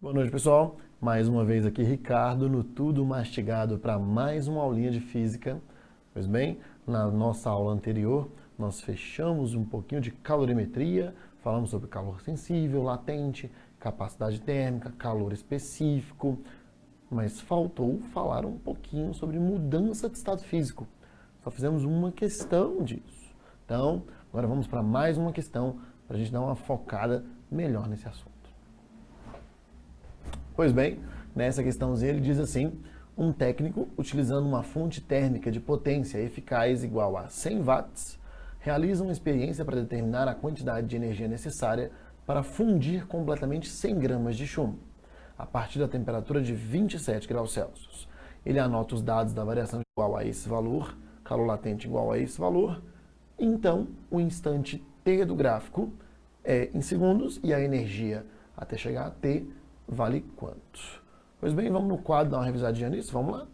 Boa noite, pessoal. Mais uma vez aqui, Ricardo, no Tudo Mastigado para mais uma aulinha de física. Pois bem, na nossa aula anterior, nós fechamos um pouquinho de calorimetria, falamos sobre calor sensível, latente, capacidade térmica, calor específico, mas faltou falar um pouquinho sobre mudança de estado físico. Só fizemos uma questão disso. Então, agora vamos para mais uma questão para a gente dar uma focada melhor nesse assunto. Pois bem, nessa questãozinha ele diz assim: um técnico, utilizando uma fonte térmica de potência eficaz igual a 100 watts, realiza uma experiência para determinar a quantidade de energia necessária para fundir completamente 100 gramas de chumbo, a partir da temperatura de 27 graus Celsius. Ele anota os dados da variação igual a esse valor, calor latente igual a esse valor, então o instante t do gráfico é em segundos e a energia até chegar a t vale quanto? Pois bem, vamos no quadro dar uma revisadinha nisso, vamos lá?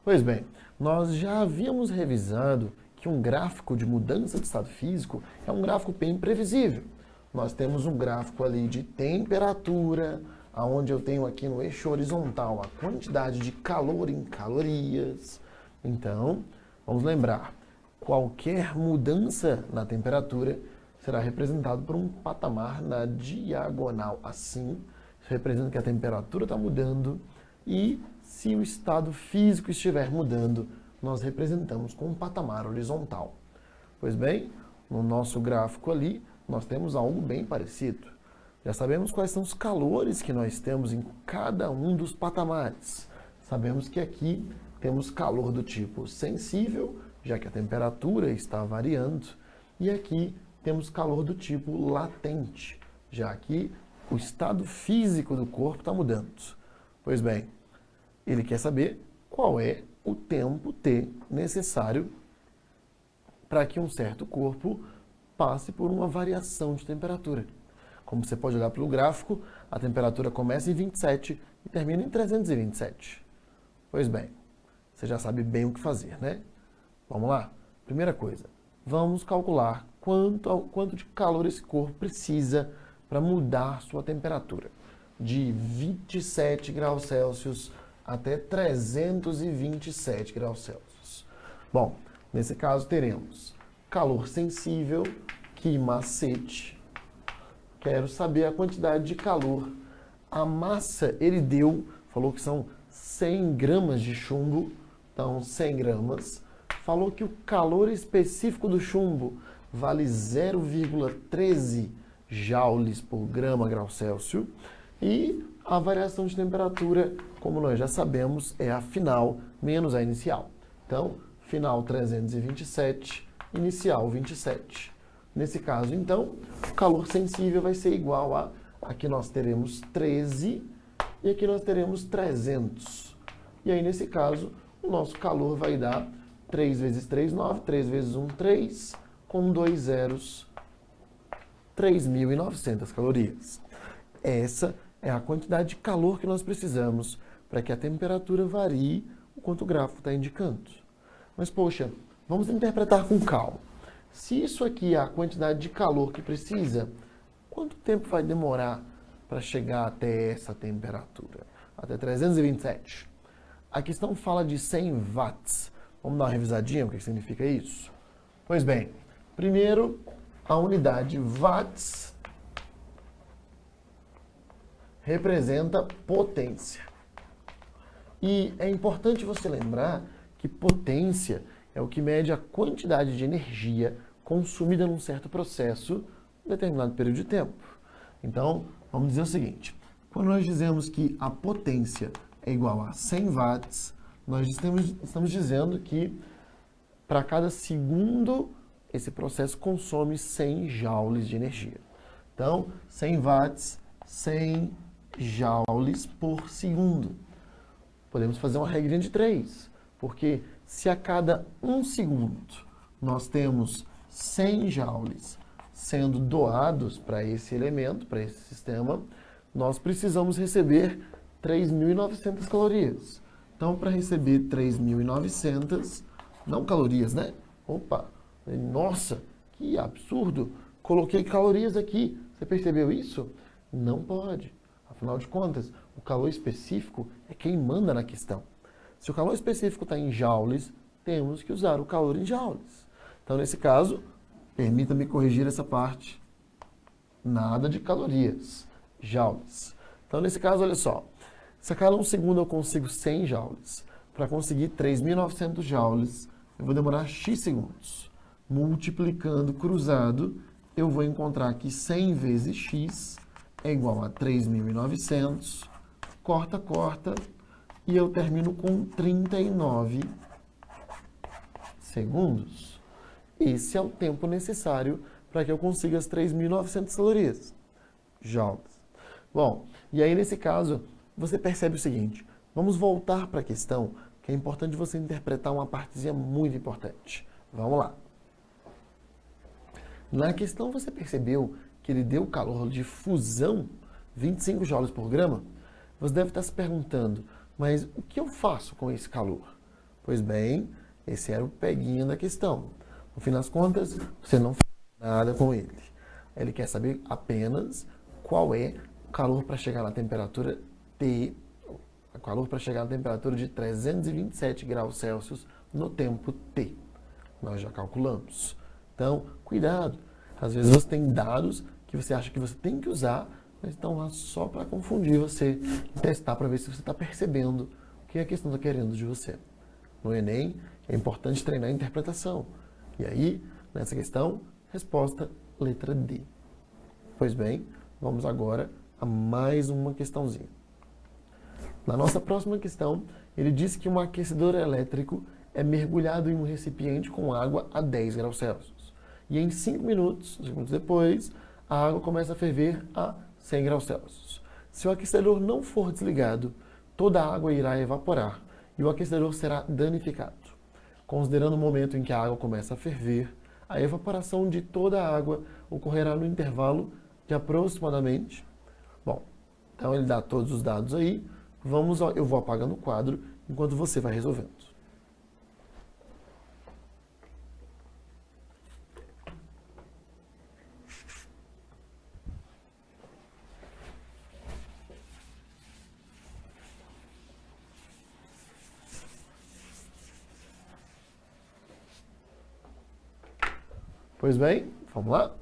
Pois bem, nós já havíamos revisado que um gráfico de mudança de estado físico é um gráfico bem previsível. Nós temos um gráfico ali de temperatura, onde eu tenho aqui no eixo horizontal a quantidade de calor em calorias. Então, vamos lembrar, qualquer mudança na temperatura será representado por um patamar na diagonal assim. Isso representa que a temperatura está mudando e se o estado físico estiver mudando, nós representamos com um patamar horizontal. Pois bem, no nosso gráfico ali, nós temos algo bem parecido. Já sabemos quais são os calores que nós temos em cada um dos patamares. Sabemos que aqui temos calor do tipo sensível, já que a temperatura está variando, e aqui temos calor do tipo latente, já que o estado físico do corpo está mudando. Pois bem, ele quer saber qual é o tempo T necessário para que um certo corpo passe por uma variação de temperatura. Como você pode olhar pelo gráfico, a temperatura começa em 27 e termina em 327. Pois bem, você já sabe bem o que fazer, né? Vamos lá? Primeira coisa, vamos calcular quanto de calor esse corpo precisa para mudar sua temperatura de 27 graus Celsius até 327 graus Celsius. Bom, nesse caso teremos calor sensível, que macete. Quero saber a quantidade de calor. A massa ele deu, falou que são 100 gramas de chumbo, então 100 gramas. Falou que o calor específico do chumbo vale 0,13 joules por grama grau Celsius. E a variação de temperatura, como nós já sabemos, é a final menos a inicial. Então, final 327, inicial 27. Nesse caso, então, o calor sensível vai ser igual a... Aqui nós teremos 13 e aqui nós teremos 300. E aí, nesse caso, o nosso calor vai dar 3 vezes 3, 9, 3 vezes 1, 3, com 2 zeros, 3.900 calorias. Essa é a quantidade de calor que nós precisamos para que a temperatura varie o quanto o gráfico está indicando. Mas, poxa, vamos interpretar com calma. Se isso aqui é a quantidade de calor que precisa, quanto tempo vai demorar para chegar até essa temperatura? Até 327. A questão fala de 100 watts. Vamos dar uma revisadinha, o que significa isso? Pois bem, primeiro, a unidade watts representa potência. E é importante você lembrar que potência é o que mede a quantidade de energia consumida num certo processo em determinado período de tempo. Então, vamos dizer o seguinte: quando nós dizemos que a potência é igual a 100 watts, nós estamos dizendo que para cada segundo esse processo consome 100 joules de energia. Então, 100 watts, 100 joules por segundo. Podemos fazer uma regrinha de 3, porque se a cada 1 segundo nós temos 100 joules sendo doados para esse elemento, para esse sistema, nós precisamos receber 3.900 calorias. Então, para receber 3.900, não calorias, né? Opa, nossa, que absurdo! Coloquei calorias aqui, você percebeu isso? Não pode. Afinal de contas, o calor específico é quem manda na questão. Se o calor específico está em joules, temos que usar o calor em joules. Então, nesse caso, permita-me corrigir essa parte. Nada de calorias, joules. Então, nesse caso, olha só. Se a cada 1 segundo eu consigo 100 joules, para conseguir 3.900 joules, eu vou demorar x segundos. Multiplicando cruzado, eu vou encontrar que 100 vezes x é igual a 3.900, corta, corta, e eu termino com 39 segundos. Esse é o tempo necessário para que eu consiga as 3.900 calorias. Joules. Bom, e aí nesse caso, você percebe o seguinte, vamos voltar para a questão, que é importante você interpretar uma partezinha muito importante. Vamos lá. Na questão você percebeu que ele deu calor de fusão 25 joules por grama? Você deve estar se perguntando, mas o que eu faço com esse calor? Pois bem, esse era o peguinho da questão. No fim das contas, você não faz nada com ele. Ele quer saber apenas qual é o calor para chegar na temperatura T, o calor para chegar na temperatura de 327 graus Celsius no tempo T. Nós já calculamos. Então, cuidado. Às vezes você tem dados que você acha que você tem que usar, mas estão lá só para confundir você e testar para ver se você está percebendo o que a questão está querendo de você. No Enem, é importante treinar a interpretação. E aí, nessa questão, resposta letra D. Pois bem, vamos agora a mais uma questãozinha. Na nossa próxima questão, ele diz que um aquecedor elétrico é mergulhado em um recipiente com água a 10 graus Celsius. E em 5 minutos depois, a água começa a ferver a 100 graus Celsius. Se o aquecedor não for desligado, toda a água irá evaporar e o aquecedor será danificado. Considerando o momento em que a água começa a ferver, a evaporação de toda a água ocorrerá no intervalo de aproximadamente... Bom, então ele dá todos os dados aí. Eu vou apagando o quadro enquanto você vai resolvendo. Pois bem, vamos lá?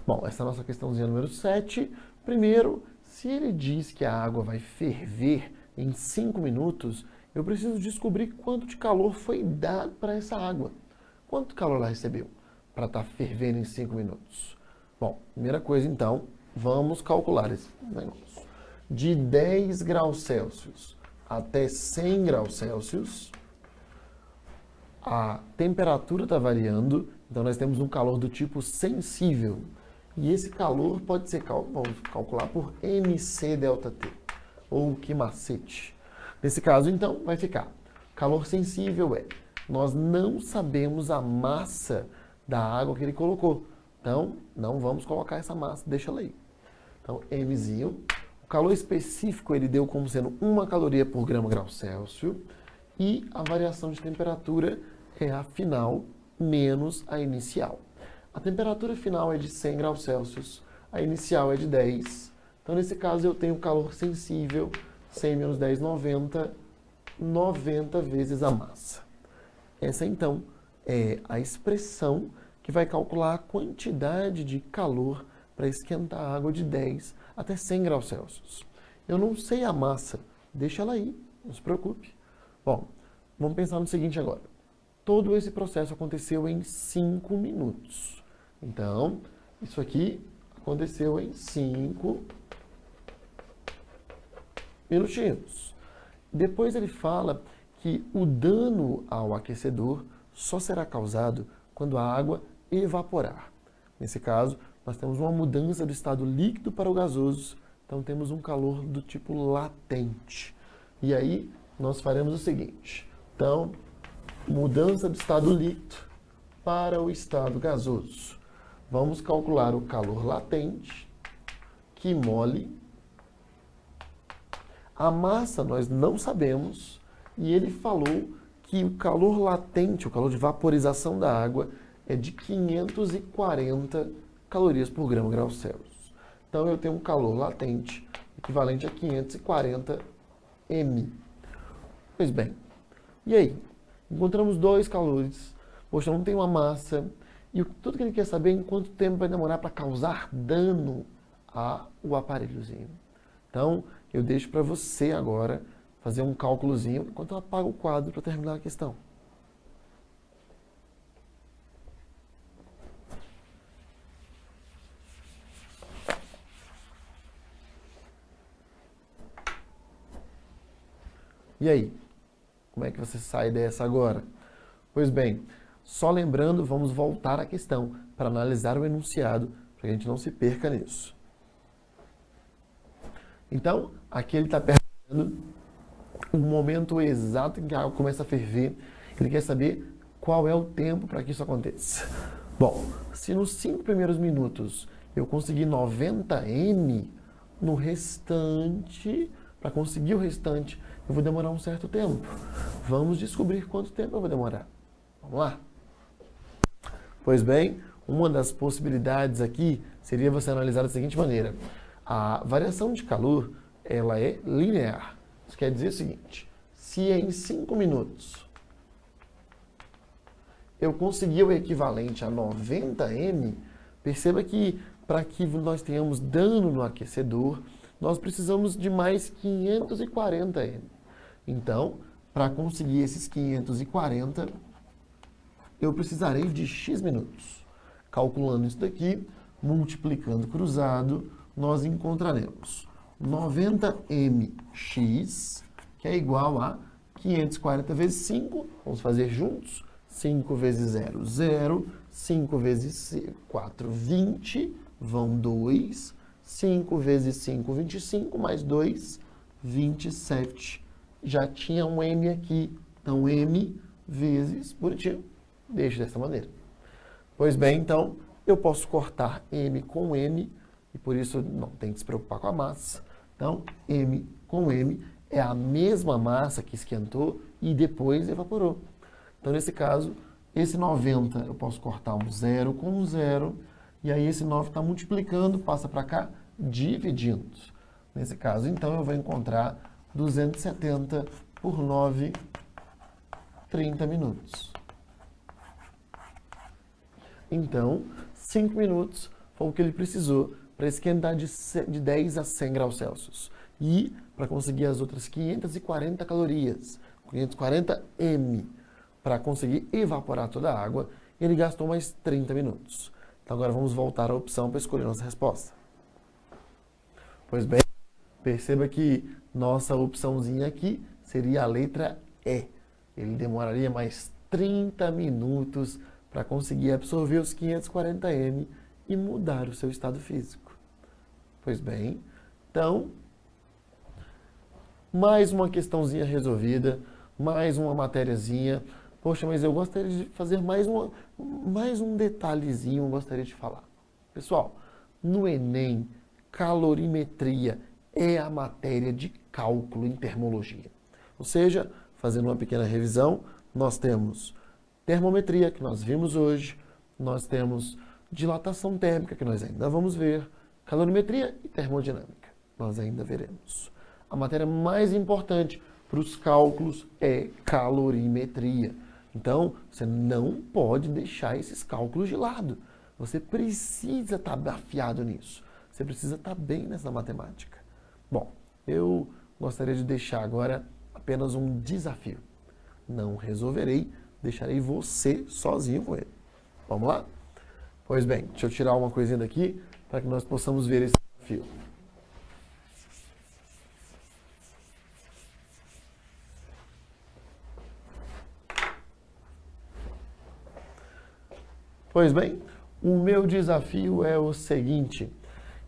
Bom, essa é a nossa questãozinha número 7. Primeiro, se ele diz que a água vai ferver em 5 minutos, eu preciso descobrir quanto de calor foi dado para essa água. Quanto calor ela recebeu para estar fervendo em 5 minutos? Bom, primeira coisa então, vamos calcular esse negócio. De 10 graus Celsius até 100 graus Celsius, a temperatura está variando, então nós temos um calor do tipo sensível. E esse calor pode ser vamos calcular por mc ΔT, ou que macete. Nesse caso, então, vai ficar. Calor sensível nós não sabemos a massa da água que ele colocou. Então, não vamos colocar essa massa, deixa ela aí. Então, Mzinho. O calor específico ele deu como sendo 1 caloria por grama grau Celsius. E a variação de temperatura é a final menos a inicial. A temperatura final é de 100 graus Celsius, a inicial é de 10. Então, nesse caso, eu tenho calor sensível, 100 menos 10, 90, 90 vezes a massa. Essa, então, é a expressão que vai calcular a quantidade de calor para esquentar a água de 10 até 100 graus Celsius. Eu não sei a massa, deixa ela aí, não se preocupe. Bom, vamos pensar no seguinte agora. Todo esse processo aconteceu em 5 minutos. Então, isso aqui aconteceu em 5 minutinhos. Depois ele fala que o dano ao aquecedor só será causado quando a água evaporar. Nesse caso, nós temos uma mudança do estado líquido para o gasoso, então temos um calor do tipo latente. E aí, nós faremos o seguinte. Então, mudança do estado líquido para o estado gasoso. Vamos calcular o calor latente, que mole. A massa nós não sabemos, e ele falou que o calor latente, o calor de vaporização da água, é de 540 calorias por grama grau Celsius. Então eu tenho um calor latente equivalente a 540 M. Pois bem, e aí? Encontramos dois calores, poxa, não tem uma massa, e tudo que ele quer saber é em quanto tempo vai demorar para causar dano ao aparelhozinho. Então, eu deixo para você agora fazer um cálculozinho enquanto eu apago o quadro para terminar a questão. E aí? Como é que você sai dessa agora? Pois bem, só lembrando, vamos voltar à questão para analisar o enunciado, para que a gente não se perca nisso. Então, aqui ele está perguntando o momento exato em que a água começa a ferver. Ele quer saber qual é o tempo para que isso aconteça. Bom, se nos 5 primeiros minutos eu conseguir 90 M, no restante, para conseguir o restante, eu vou demorar um certo tempo. Vamos descobrir quanto tempo eu vou demorar. Vamos lá? Pois bem, uma das possibilidades aqui seria você analisar da seguinte maneira. A variação de calor, ela é linear. Isso quer dizer o seguinte, se em 5 minutos eu conseguir o equivalente a 90 M, perceba que para que nós tenhamos dano no aquecedor, nós precisamos de mais 540 M. Então, para conseguir esses 540, eu precisarei de X minutos. Calculando isso daqui, multiplicando cruzado, nós encontraremos 90mx, que é igual a 540 vezes 5, vamos fazer juntos, 5 vezes 0, 0, 5 vezes 4, 20, vão 2, 5 vezes 5, 25, mais 2, 27. Já tinha um M aqui, então M vezes positivo, deixo dessa maneira. Pois bem, então, eu posso cortar M com M, e por isso não tem que se preocupar com a massa. Então, M com M é a mesma massa que esquentou e depois evaporou. Então, nesse caso, esse 90 eu posso cortar um 0 com um 0, e aí esse 9 está multiplicando, passa para cá, dividindo. Nesse caso, então, eu vou encontrar 270 por 9, 30 minutos. Então, 5 minutos foi o que ele precisou para esquentar de 10 a 100 graus Celsius. E para conseguir as outras 540 calorias, 540 M, para conseguir evaporar toda a água, ele gastou mais 30 minutos. Então agora vamos voltar à opção para escolher nossa resposta. Pois bem, perceba que nossa opçãozinha aqui seria a letra E. Ele demoraria mais 30 minutos para conseguir absorver os 540 M e mudar o seu estado físico. Pois bem, então, mais uma questãozinha resolvida, mais uma matériazinha. Poxa, mas eu gostaria de fazer mais um detalhezinho, eu gostaria de falar. Pessoal, no Enem, calorimetria é a matéria de cálculo em termologia. Ou seja, fazendo uma pequena revisão, nós temos termometria, que nós vimos hoje, nós temos dilatação térmica, que nós ainda vamos ver, calorimetria e termodinâmica, nós ainda veremos. A matéria mais importante para os cálculos é calorimetria. Então, você não pode deixar esses cálculos de lado. Você precisa estar afiado nisso. Você precisa estar bem nessa matemática. Bom, eu gostaria de deixar agora apenas um desafio. Não resolverei, deixarei você sozinho com ele. Vamos lá? Pois bem, deixa eu tirar uma coisinha daqui para que nós possamos ver esse desafio. Pois bem, o meu desafio é o seguinte.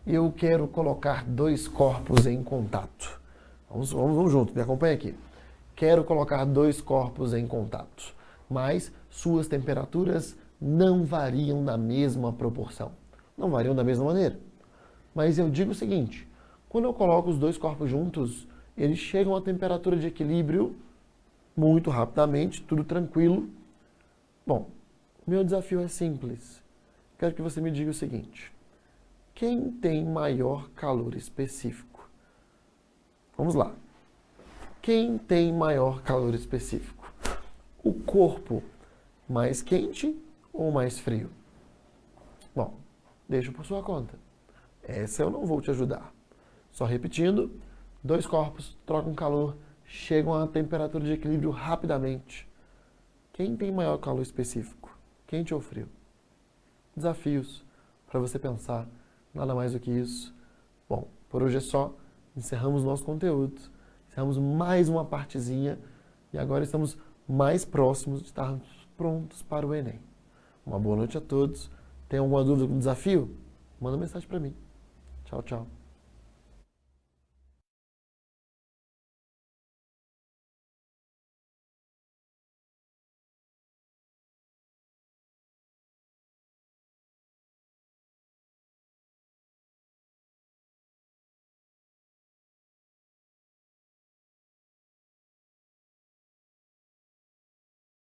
Eu quero colocar dois corpos em contato. Vamos junto, me acompanha aqui. Quero colocar dois corpos em contato, mas suas temperaturas não variam na mesma proporção. Não variam da mesma maneira. Mas eu digo o seguinte, quando eu coloco os dois corpos juntos, eles chegam a temperatura de equilíbrio muito rapidamente, tudo tranquilo. Bom, meu desafio é simples. Quero que você me diga o seguinte. Quem tem maior calor específico? Vamos lá. Quem tem maior calor específico? O corpo mais quente ou mais frio? Bom, deixa por sua conta. Essa eu não vou te ajudar. Só repetindo, dois corpos trocam calor, chegam a temperatura de equilíbrio rapidamente. Quem tem maior calor específico? Quente ou frio? Desafios para você pensar, nada mais do que isso. Bom, por hoje é só. Encerramos nosso conteúdo. Encerramos mais uma partezinha e agora estamos mais próximos de estarmos prontos para o Enem. Uma boa noite a todos. Tem alguma dúvida com o desafio? Manda mensagem para mim. Tchau, tchau.